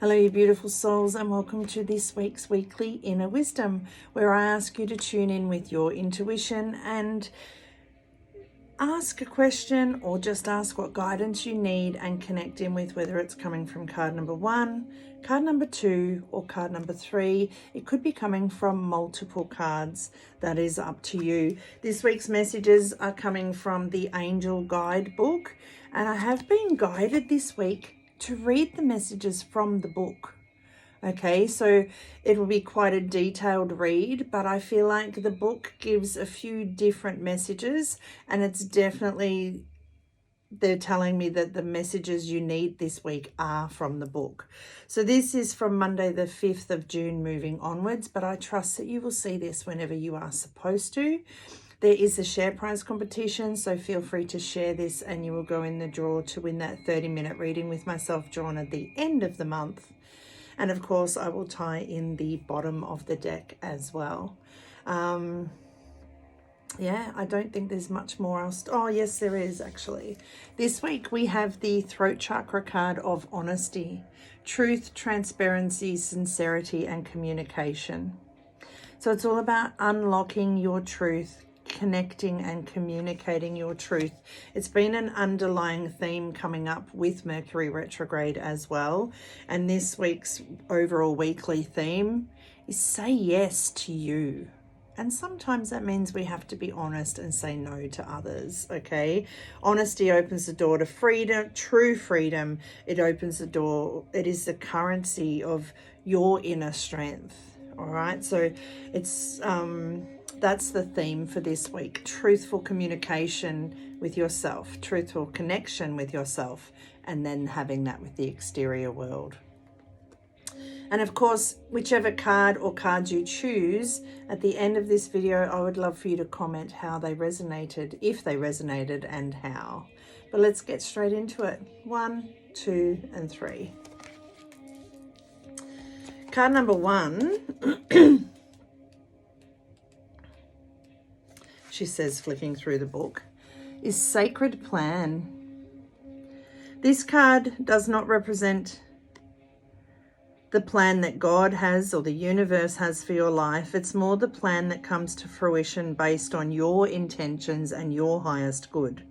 Hello, you beautiful souls, and welcome to this week's weekly Inner Wisdom, where I ask you to tune in with your intuition and ask a question or just ask what guidance you need and connect in with, whether it's coming from card number 1, card number 2, or card number 3. It could be coming from multiple cards. That is up to you. This week's messages are coming from the Angel Guide book, and I have been guided this week to read the messages from the book. Okay, so it will be quite a detailed read, but I feel like the book gives a few different messages, and it's definitely, they're telling me that the messages you need this week are from the book. So this is from Monday the 5th of June moving onwards, but I trust that you will see this whenever you are supposed to. There is a share prize competition, so feel free to share this and you will go in the draw to win that 30-minute reading with myself drawn at the end of the month. And of course, I will tie in the bottom of the deck as well. Yeah, I don't think there's much more else. Oh, yes, there is actually. This week we have the throat chakra card of honesty, truth, transparency, sincerity, and communication. So it's all about unlocking your truth, connecting and communicating your truth. It's been an underlying theme coming up with Mercury retrograde as well. And this week's overall weekly theme is say yes to you. And sometimes that means we have to be honest and say no to others, okay? Honesty opens the door to freedom, true freedom. It opens the door. It is the currency of your inner strength, all right? So it's that's the theme for this week. Truthful communication with yourself, truthful connection with yourself, and then having that with the exterior world. And of course, whichever card or cards you choose, at the end of this video, I would love for you to comment how they resonated, if they resonated, and how. But let's get straight into it. 1, 2, and 3. Card number 1, she says, flicking through the book, is Sacred Plan. This card does not represent the plan that God has or the universe has for your life. It's more the plan that comes to fruition based on your intentions and your highest good.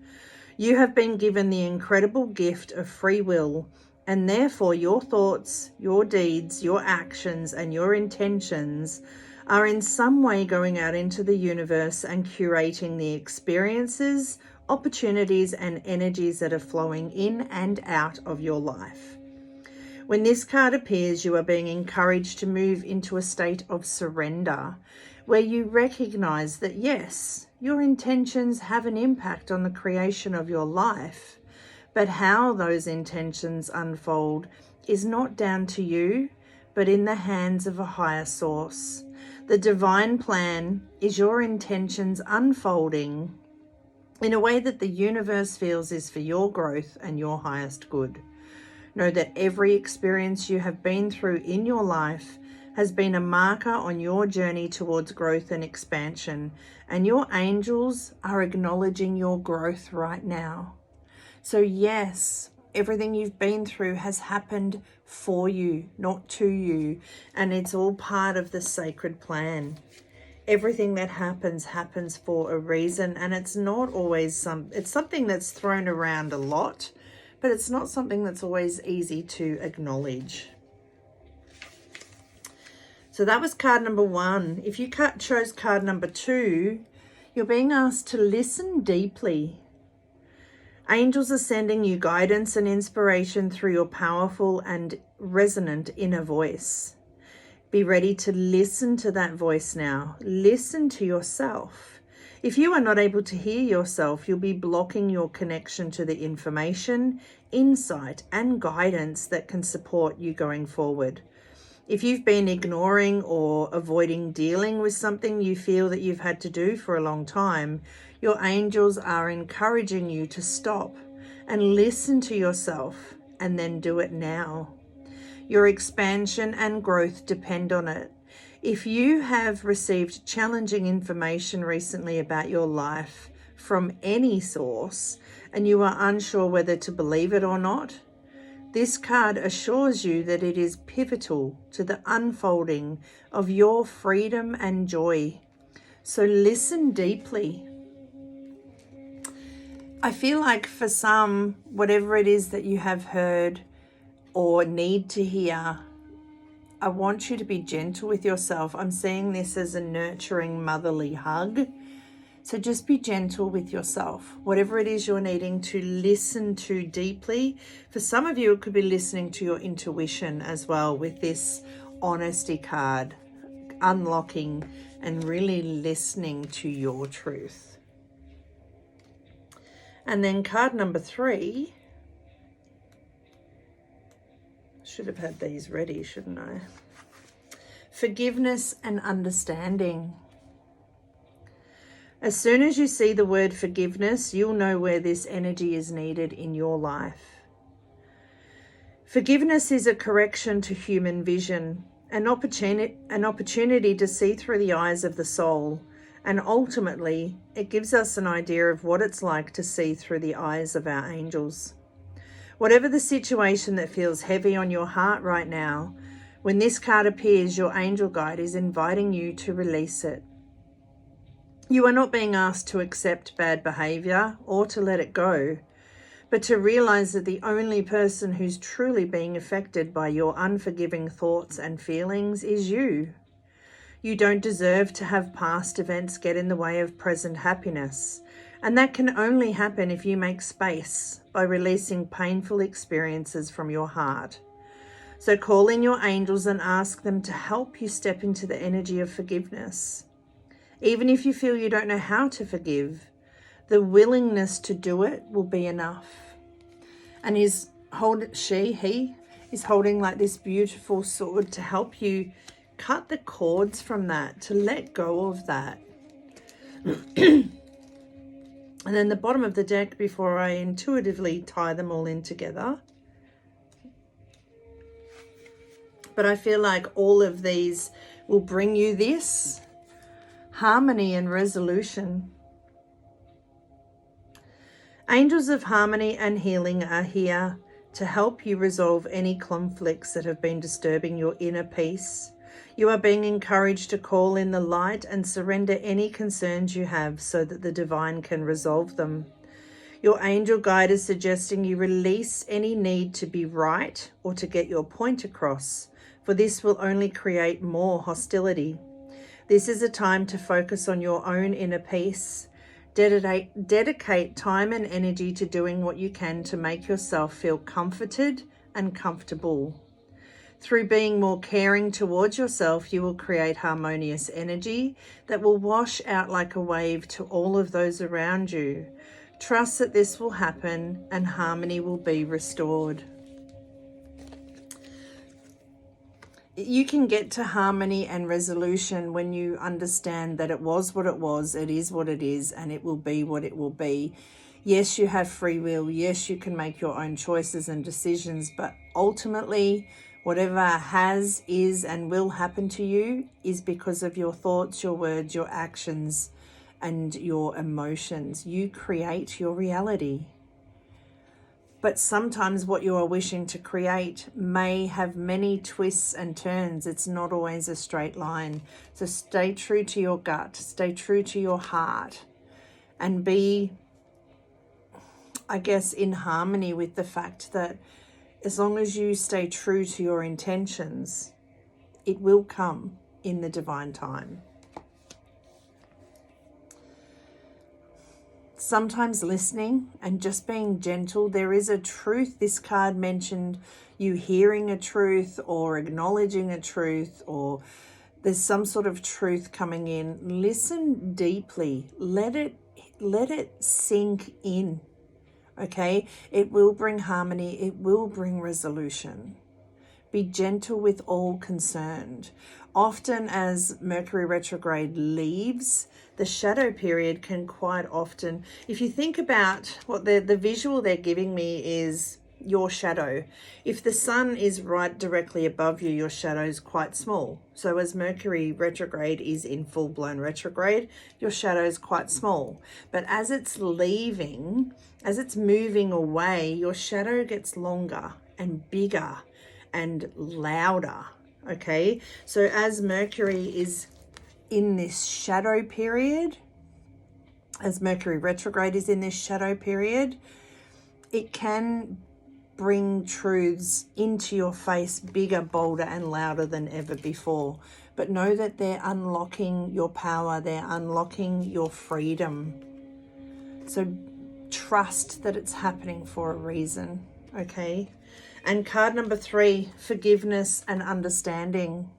You have been given the incredible gift of free will, and therefore your thoughts, your deeds, your actions, and your intentions are in some way going out into the universe and curating the experiences, opportunities, and energies that are flowing in and out of your life. When this card appears, you are being encouraged to move into a state of surrender, where you recognize that yes, your intentions have an impact on the creation of your life, but how those intentions unfold is not down to you, but in the hands of a higher source. The divine plan is your intentions unfolding in a way that the universe feels is for your growth and your highest good. Know that every experience you have been through in your life has been a marker on your journey towards growth and expansion, and your angels are acknowledging your growth right now. So yes, everything you've been through has happened for you, not to you, and it's all part of the sacred plan. Everything that happens for a reason, and it's not always it's something that's thrown around a lot, but it's not something that's always easy to acknowledge. So that was card number 1. If you chose card number 2, you're being asked to listen deeply. Angels are sending you guidance and inspiration through your powerful and resonant inner voice. Be ready to listen to that voice now. Listen to yourself. If you are not able to hear yourself, you'll be blocking your connection to the information, insight, and guidance that can support you going forward. If you've been ignoring or avoiding dealing with something you feel that you've had to do for a long time, your angels are encouraging you to stop and listen to yourself and then do it now. Your expansion and growth depend on it. If you have received challenging information recently about your life from any source and you are unsure whether to believe it or not, This card assures you that it is pivotal to the unfolding of your freedom and joy. So listen deeply. I feel like for some, whatever it is that you have heard or need to hear, I want you to be gentle with yourself. I'm seeing this as a nurturing motherly hug. So just be gentle with yourself. Whatever it is you're needing to listen to deeply. For some of you, it could be listening to your intuition as well with this honesty card, unlocking and really listening to your truth. And then card number 3. Should have had these ready, shouldn't I? Forgiveness and understanding. As soon as you see the word forgiveness, you'll know where this energy is needed in your life. Forgiveness is a correction to human vision, an opportunity to see through the eyes of the soul, and ultimately, it gives us an idea of what it's like to see through the eyes of our angels. Whatever the situation that feels heavy on your heart right now, when this card appears, your angel guide is inviting you to release it. You are not being asked to accept bad behavior or to let it go, but to realize that the only person who's truly being affected by your unforgiving thoughts and feelings is you. You don't deserve to have past events get in the way of present happiness, and that can only happen if you make space by releasing painful experiences from your heart. So call in your angels and ask them to help you step into the energy of forgiveness. Even if you feel you don't know how to forgive, the willingness to do it will be enough. And he is holding like this beautiful sword to help you cut the cords from that, to let go of that. And then the bottom of the deck, before I intuitively tie them all in together. But I feel like all of these will bring you this harmony and resolution. Angels of harmony and healing are here to help you resolve any conflicts that have been disturbing your inner peace. You are being encouraged to call in the light and surrender any concerns you have so that the divine can resolve them. Your angel guide is suggesting you release any need to be right or to get your point across, for this will only create more hostility. This is a time to focus on your own inner peace. Dedicate time and energy to doing what you can to make yourself feel comforted and comfortable. Through being more caring towards yourself, you will create harmonious energy that will wash out like a wave to all of those around you. Trust that this will happen and harmony will be restored. You can get to harmony and resolution when you understand that it was what it was, it is what it is, and it will be what it will be. Yes, you have free will. Yes, you can make your own choices and decisions, but ultimately, whatever has, is, and will happen to you is because of your thoughts, your words, your actions, and your emotions. You create your reality. But sometimes what you are wishing to create may have many twists and turns. It's not always a straight line. So stay true to your gut, stay true to your heart, and be, I guess, in harmony with the fact that as long as you stay true to your intentions, it will come in the divine time. Sometimes listening and just being gentle. There is a truth. This card mentioned you hearing a truth or acknowledging a truth, or there's some sort of truth coming in. Listen deeply. Let it sink in. Okay? It will bring harmony. It will bring resolution. Be gentle with all concerned. Often as Mercury retrograde leaves, the shadow period can quite often, if you think about what the visual they're giving me is your shadow. If the sun is right directly above you, your shadow is quite small. So as Mercury retrograde is in full-blown retrograde, your shadow is quite small. But as it's leaving, as it's moving away, your shadow gets longer and bigger and louder. Okay, so as Mercury is in this shadow period, as Mercury retrograde is in this shadow period, it can bring truths into your face bigger, bolder, and louder than ever before. But know that they're unlocking your power, they're unlocking your freedom. So trust that it's happening for a reason, okay? And card number 3, forgiveness and understanding.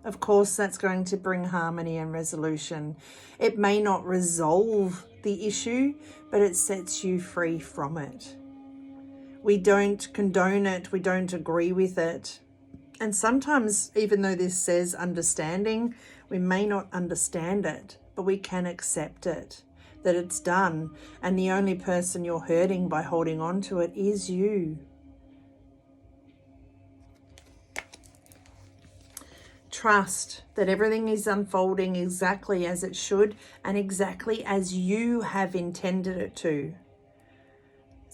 Of course, that's going to bring harmony and resolution. It may not resolve the issue, but it sets you free from it. We don't condone it. We don't agree with it. And sometimes, even though this says understanding, we may not understand it, but we can accept it, that it's done. And the only person you're hurting by holding on to it is you. Trust that everything is unfolding exactly as it should and exactly as you have intended it to.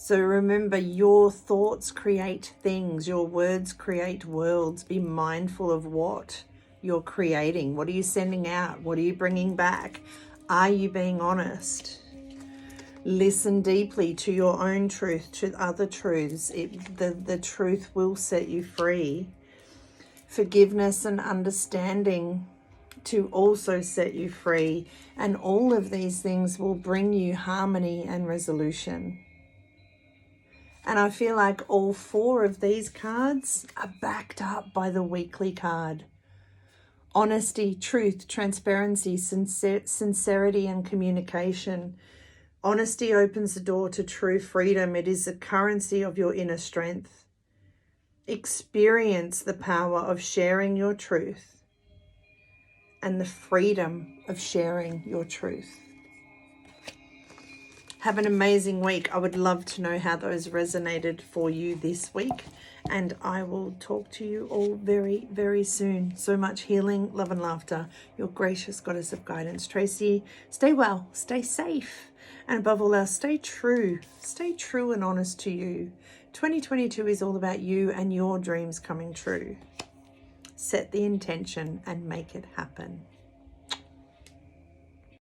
So remember, your thoughts create things, your words create worlds. Be mindful of what you're creating. What are you sending out? What are you bringing back? Are you being honest? Listen deeply to your own truth, to other truths. The truth will set you free. Forgiveness and understanding to also set you free. And all of these things will bring you harmony and resolution. And I feel like all 4 of these cards are backed up by the weekly card. Honesty, truth, transparency, sincerity, and communication. Honesty opens the door to true freedom. It is the currency of your inner strength. Experience the power of sharing your truth and the freedom of sharing your truth. Have an amazing week. I would love to know how those resonated for you this week. And I will talk to you all very, very soon. So much healing, love and laughter. Your gracious goddess of guidance, Tracey. Stay well, stay safe. And above all else, stay true. Stay true and honest to you. 2022 is all about you and your dreams coming true. Set the intention and make it happen.